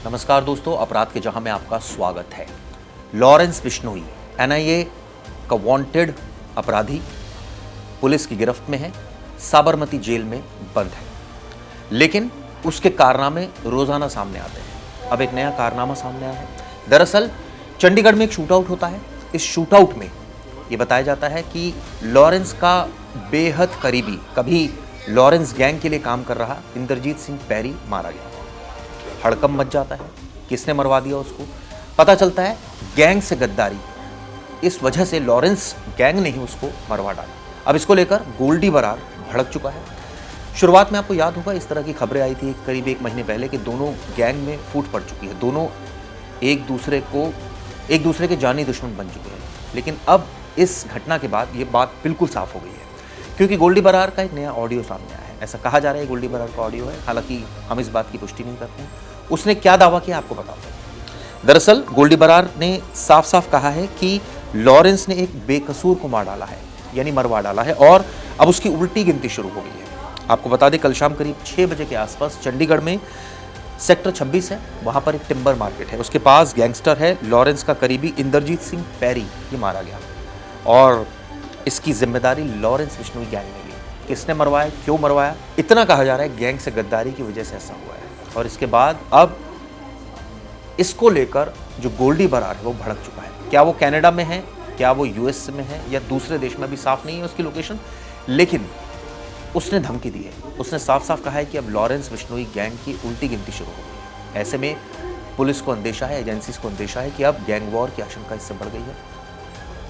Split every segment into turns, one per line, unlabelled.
नमस्कार दोस्तों, अपराध के जहां में आपका स्वागत है। लॉरेंस बिश्नोई एनआईए का वांटेड अपराधी पुलिस की गिरफ्त में है, साबरमती जेल में बंद है। लेकिन उसके कारनामे रोजाना सामने आते हैं। अब एक नया कारनामा सामने आया है। दरअसल चंडीगढ़ में एक शूटआउट होता है। इस शूटआउट में यह बताया जाता है कि लॉरेंस का बेहद करीबी, कभी लॉरेंस गैंग के लिए काम कर रहा इंद्रजीत सिंह पैरी मारा गया। हड़कंप मच जाता है, किसने मरवा दिया उसको। पता चलता है गैंग से गद्दारी, इस वजह से लॉरेंस गैंग ने ही उसको मरवा डाला। अब इसको लेकर गोल्डी बरार भड़क चुका है। शुरुआत में आपको याद होगा इस तरह की खबरें आई थी करीब एक महीने पहले कि दोनों गैंग में फूट पड़ चुकी है, दोनों एक दूसरे के जानी दुश्मन बन चुके हैं। लेकिन अब इस घटना के बाद ये बात बिल्कुल साफ हो गई है, क्योंकि गोल्डी बरार का एक नया ऑडियो सामने आया है। ऐसा कहा जा रहा है गोल्डी बरार का ऑडियो है, हालांकि हम इस बात की पुष्टि नहीं करते हैं। उसने क्या दावा किया आपको बताता हूं। दरअसल गोल्डी बरार ने साफ साफ कहा है कि लॉरेंस ने एक बेकसूर को मार डाला है, यानी मरवा डाला है, और अब उसकी उल्टी गिनती शुरू हो गई है। आपको बता दें, कल शाम करीब 6 बजे के आसपास चंडीगढ़ में सेक्टर 26 है, वहां पर एक टिम्बर मार्केट है, उसके पास गैंगस्टर है लॉरेंस का करीबी इंद्रजीत सिंह पैरी, ये मारा गया और इसकी जिम्मेदारी लॉरेंस बिश्नोई गैंग ने ली। किसने मरवाया, क्यों मरवाया, इतना कहा जा रहा है गैंग से गद्दारी की वजह से ऐसा हुआ है। और इसके बाद अब इसको लेकर जो गोल्डी बरार है वो भड़क चुका है। क्या वो कनाडा में है, क्या वो यूएस में है या दूसरे देश में, भी साफ नहीं है उसकी लोकेशन, लेकिन उसने धमकी दी है। उसने साफ साफ कहा है कि अब लॉरेंस बिश्नोई गैंग की उल्टी गिनती शुरू हो गई है। ऐसे में पुलिस को अंदेशा है, एजेंसीज को अंदेशा है कि अब गैंग वॉर की आशंका इससे बढ़ गई है।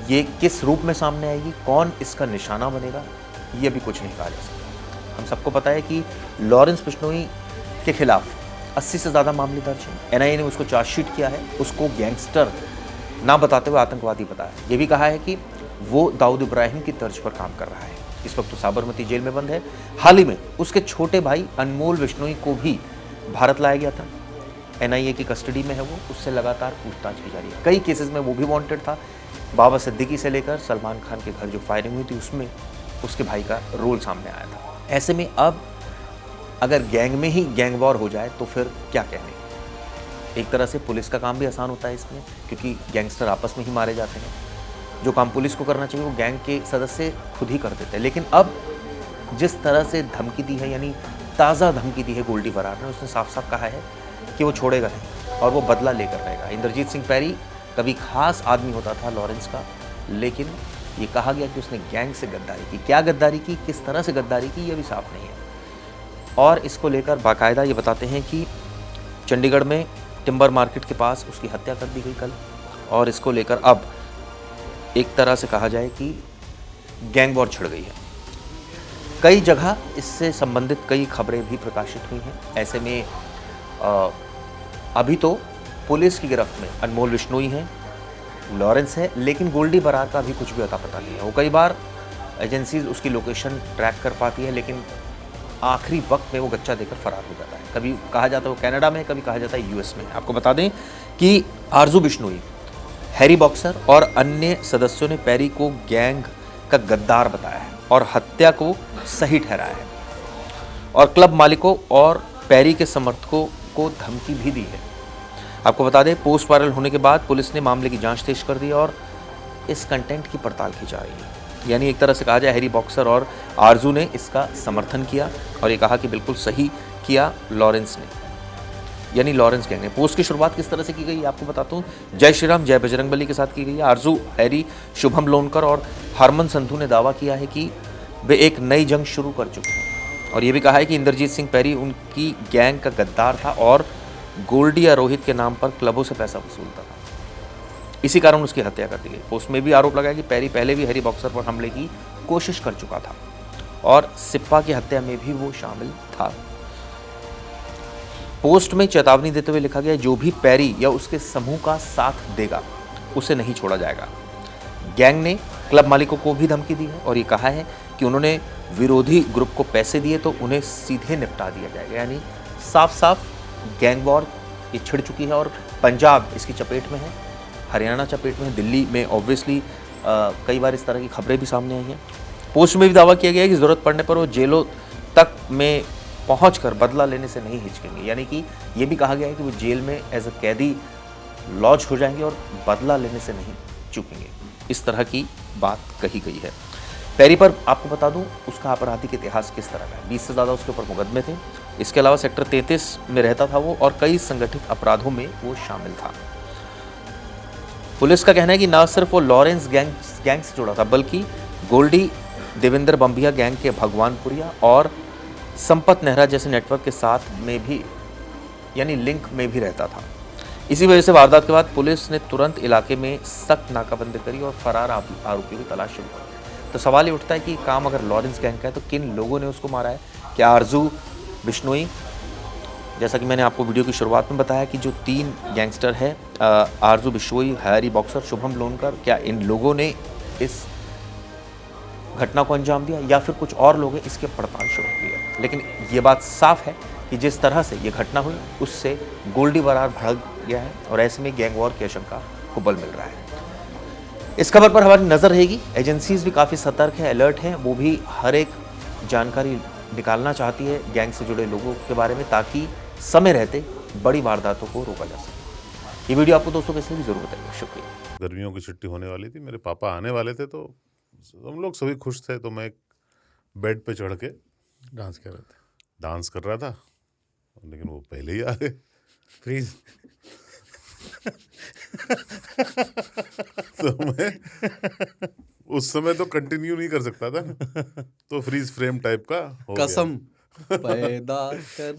ये किस रूप में सामने आएगी, कौन इसका निशाना बनेगा, ये भी कुछ नहीं कहा जा सकता। हम सबको पता है कि लॉरेंस बिश्नोई के खिलाफ 80 से ज़्यादा मामले दर्ज हैं। एनआईए ने उसको चार्जशीट किया है, उसको गैंगस्टर ना बताते हुए आतंकवादी बताया। ये भी कहा है कि वो दाऊद इब्राहिम की तर्ज पर काम कर रहा है। इस वक्त तो साबरमती जेल में बंद है। हाल ही में उसके छोटे भाई अनमोल बिश्नोई को भी भारत लाया गया था। एनआईए की कस्टडी में है वो, उससे लगातार पूछताछ की जा रही है। कई केसेस में वो भी वांटेड था। बाबा सिद्दीकी से लेकर सलमान खान के घर जो फायरिंग हुई थी उसमें उसके भाई का रोल सामने आया था। ऐसे में अब अगर गैंग में ही गैंग वॉर हो जाए तो फिर क्या कहने। एक तरह से पुलिस का काम भी आसान होता है इसमें, क्योंकि गैंगस्टर आपस में ही मारे जाते हैं। जो काम पुलिस को करना चाहिए वो गैंग के सदस्य खुद ही कर देते हैं। लेकिन अब जिस तरह से धमकी दी है, यानी ताज़ा धमकी दी है गोल्डी बरार ने, उसने साफ साफ कहा है कि वो छोड़ेगा नहीं और वो बदला लेकर रहेगा। इंद्रजीत सिंह पैरी कभी खास आदमी होता था लॉरेंस का, लेकिन ये कहा गया कि उसने गैंग से गद्दारी की। क्या गद्दारी की, किस तरह से गद्दारी की, ये भी साफ नहीं है। और इसको लेकर बाकायदा ये बताते हैं कि चंडीगढ़ में टिम्बर मार्केट के पास उसकी हत्या कर दी गई कल, और इसको लेकर अब एक तरह से कहा जाए कि गैंग वॉर छिड़ गई है। कई जगह इससे संबंधित कई खबरें भी प्रकाशित हुई हैं। ऐसे में अभी तो पुलिस की गिरफ्त में अनमोल बिश्नोई है, लॉरेंस है, लेकिन गोल्डी बरार का भी कुछ भी अता पता नहीं है। वो कई बार एजेंसीज उसकी लोकेशन ट्रैक कर पाती है, लेकिन आखिरी वक्त में वो गच्चा देकर फरार हो जाता है। कभी कहा जाता है वो कनाडा में, कभी कहा जाता है यूएस में। आपको बता दें कि आरजू बिश्नोई, हैरी बॉक्सर और अन्य सदस्यों ने पैरी को गैंग का गद्दार बताया है और हत्या को सही ठहराया है, और क्लब मालिकों और पैरी के समर्थकों को धमकी भी दी है। आपको बता दें, पोस्ट वायरल होने के बाद पुलिस ने मामले की जांच तेज कर दी और इस कंटेंट की पड़ताल की जा रही है। यानी एक तरह से कहा जाए हैरी बॉक्सर और आरजू ने इसका समर्थन किया और ये कहा कि बिल्कुल सही किया लॉरेंस ने, यानी लॉरेंस गैंग ने। पोस्ट की शुरुआत किस तरह से की गई आपको बताता हूँ। जय श्री राम जय बजरंगबली के साथ की गई है। आरजू, हैरी, शुभम लोनकर और हरमन संधू ने दावा किया है कि वे एक नई जंग शुरू कर चुके हैं, और ये भी कहा है कि इंद्रजीत सिंह पैरी उनकी गैंग का गद्दार था और गोल्डी या रोहित के नाम पर क्लबों से पैसा वसूलता था। इसी कारण उसकी हत्या कर दी गई। पोस्ट में भी आरोप लगाया कि पैरी पहले भी हैरी बॉक्सर पर हमले की कोशिश कर चुका था और सिप्पा की हत्या में भी वो शामिल था। पोस्ट में चेतावनी देते हुए लिखा गया, जो भी पैरी या उसके समूह का साथ देगा उसे नहीं छोड़ा जाएगा। गैंग ने क्लब मालिकों को भी धमकी दी है और ये कहा है कि उन्होंने विरोधी ग्रुप को पैसे दिए तो उन्हें सीधे निपटा दिया जाएगा। यानी साफ साफ गैंग वॉर ये छिड़ चुकी है और पंजाब इसकी चपेट में है, हरियाणा चपेट में है, दिल्ली में ऑब्वियसली कई बार इस तरह की खबरें भी सामने आई हैं। पोस्ट में भी दावा किया गया है कि ज़रूरत पड़ने पर वो जेलों तक में पहुंचकर बदला लेने से नहीं हिचकेंगे। यानी कि ये भी कहा गया है कि वो जेल में एज अ कैदी लॉज हो जाएंगे और बदला लेने से नहीं चूकेंगे। इस तरह की बात कही गई है। पेरी पर आपको बता दूं उसका आपराधिक इतिहास किस तरह का है। 20 से ज़्यादा उसके ऊपर मुकदमे थे। इसके अलावा सेक्टर 33 में रहता था वो और कई संगठित अपराधों में वो शामिल था। पुलिस का कहना है कि न सिर्फ वो लॉरेंस गैंग से जुड़ा था बल्कि गोल्डी देवेंद्र बम्बिया गैंग के भगवानपुरिया और संपत नेहरा जैसे नेटवर्क के साथ में भी यानी लिंक में भी रहता था। इसी वजह से वारदात के बाद पुलिस ने तुरंत इलाके में सख्त नाकाबंदी करी और फरार आरोपियों की तलाश शुरू कर। तो सवाल ये उठता है कि काम अगर लॉरेंस गैंग का है तो किन लोगों ने उसको मारा है? क्या आरजू बिश्नोई, जैसा कि मैंने आपको वीडियो की शुरुआत में बताया कि जो 3 गैंगस्टर है आरजू बिश्नोई, हैरी बॉक्सर, शुभम लोनकर, क्या इन लोगों ने इस घटना को अंजाम दिया या फिर कुछ और लोग हैं? इसके पड़ताल शुरू की है। लेकिन ये बात साफ है कि जिस तरह से ये घटना हुई उससे गोल्डी बरार भड़क गया है और ऐसे में गैंग वॉर की आशंका को बल मिल रहा है। इस खबर पर हमारी नजर रहेगी। एजेंसीज भी काफ़ी सतर्क है, अलर्ट हैं। वो भी हर एक जानकारी निकालना चाहती है गैंग से जुड़े लोगों के बारे में ताकि समय रहते बड़ी वारदातों को रोका जा सके। ये वीडियो आपको दोस्तों कैसे भी जरूर बताइए। शुक्रिया।
गर्मियों की छुट्टी होने वाली थी, मेरे पापा आने वाले थे, तो हम लोग सभी खुश थे। तो मैं एक बेड पे चढ़ के
डांस कर रहे थे।
डांस कर रहा था, लेकिन वो पहले ही आ गए।
फ्रीज।
तो मैं उस समय तो कंटिन्यू नहीं कर सकता था ना, तो फ्रीज फ्रेम टाइप का हो गया।
कसम पैदा कर